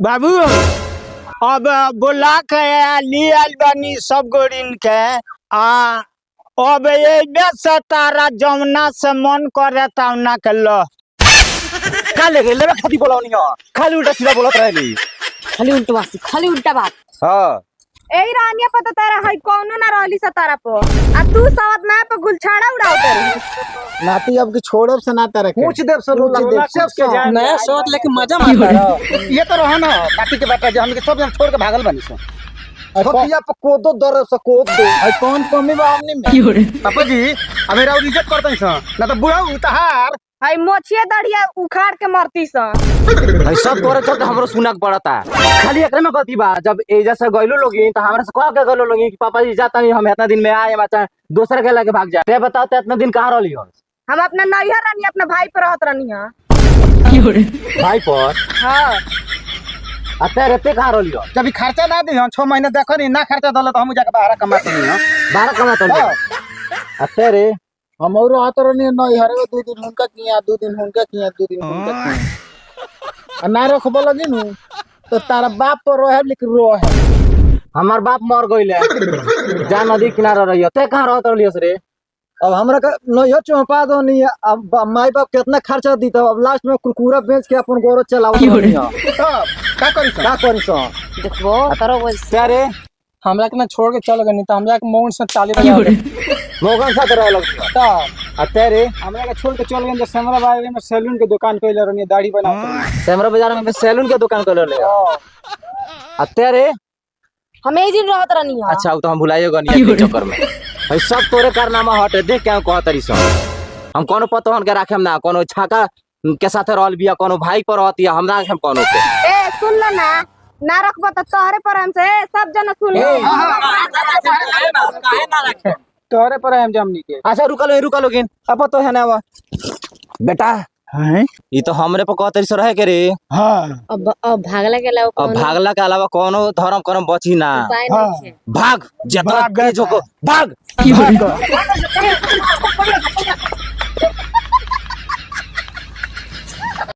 बाबू अब बोला के ली आइल बानी सब गोरिन के आ अब ये से तारा जमुना से मन करे तौना के लो का लेके लेबे खाती बोलावनी हो खाली उल्टा सीधा बोलत रहली खाली उल्टा बात हां एही रानिया पता तारा है कौनो ना रहली स तारा पर आ तू सवत में पे गुलछाड़ा उड़ावत रही नाती अब की छोड़ब से ना तारा के पूछ देव से नया शॉट लेके मजा मारता ये तो रहा ना काटी के बेटा जे हमके सब जन छोड़ के भागल बनी सो खतिया पे कोदो दर से कोद दे कौन कमी बा हमनी में पापा जी हमें राव इज्जत करतै सो ना तो बुढ़ा उतार है मोछिया दड़िया उखाड़ के मरती स भाई सब तोरे चलते हमरो सुनक पड़ता खाली एकरे में गति बा जब एजा से गइलो लोगी त हमरा से कह के गइलो लोगी कि पापा जी जाता नहीं हम इतना दिन में आए बच्चा दूसरे के लेके भाग जाए ते बताओ ते इतना दिन कहां रहली हो हम अपना नैहर रानी अपना भाई पर रहत रहनी हां भाई पर हां अते रहते कहां रहली हो जब खर्चा ना दी हम 6 महीने देखो नहीं ना खर्चा दल त हम जाके बाहर कमाते नहीं हो 12 कमाते अते रे हम और आत रहनी नहीं हरे 2 दिन हुनका किया 2 दिन हुनका किया 2 दिन हुनका किया ना रखब लगी नु तो तारा बाप पर रहे लेकिन रोहे हमार बाप मर गइले जा नदी किनारे रहियो ते कहां रहत रहलियो रे अब हमरा का नहियो चौपा दो नहीं अब माई बाप कितना खर्चा दी तो अब लास्ट में कुरकुरा बेच के अपन गोरो चलावत रहनी का करी सो देखबो तारो क्या रे हमरा के ना छोड़ के चल गनी त हमरा के मौन से चाली बजा मोगन साथ रह लगता ता अते रे हमरा के छोड़ के चल गन सेमरा बाजार में सैलून के दुकान कइले रहनी दाढ़ी बनावत सेमरा बाजार में सैलून के दुकान कर ले अते रे हम एही दिन रहत रहनी हां अच्छा तो हम भुलाइयो गनी के चक्कर में भाई सब तोरे कारनामा हटे देख क्या कह तरी सो हम कोनो पतोहन के राखे ना कोनो छाका के साथे रहल बिया कोनो भाई पर रहती हमरा हम कोनो के ए सुन ल ना रखबो त तोहरे पर हम से सब जन सुन लो काहे ना रखे तोरे पर हम जमनी के अच्छा रुका लो गिन अब तो है ना बेटा हैं ये तो हमरे पर कह तरी सो रहे के रे हां अब भागला के अलावा अब भागला के अलावा कोनो धर्म करम बची ना उपाय नहीं है भाग जितना तेज हो भाग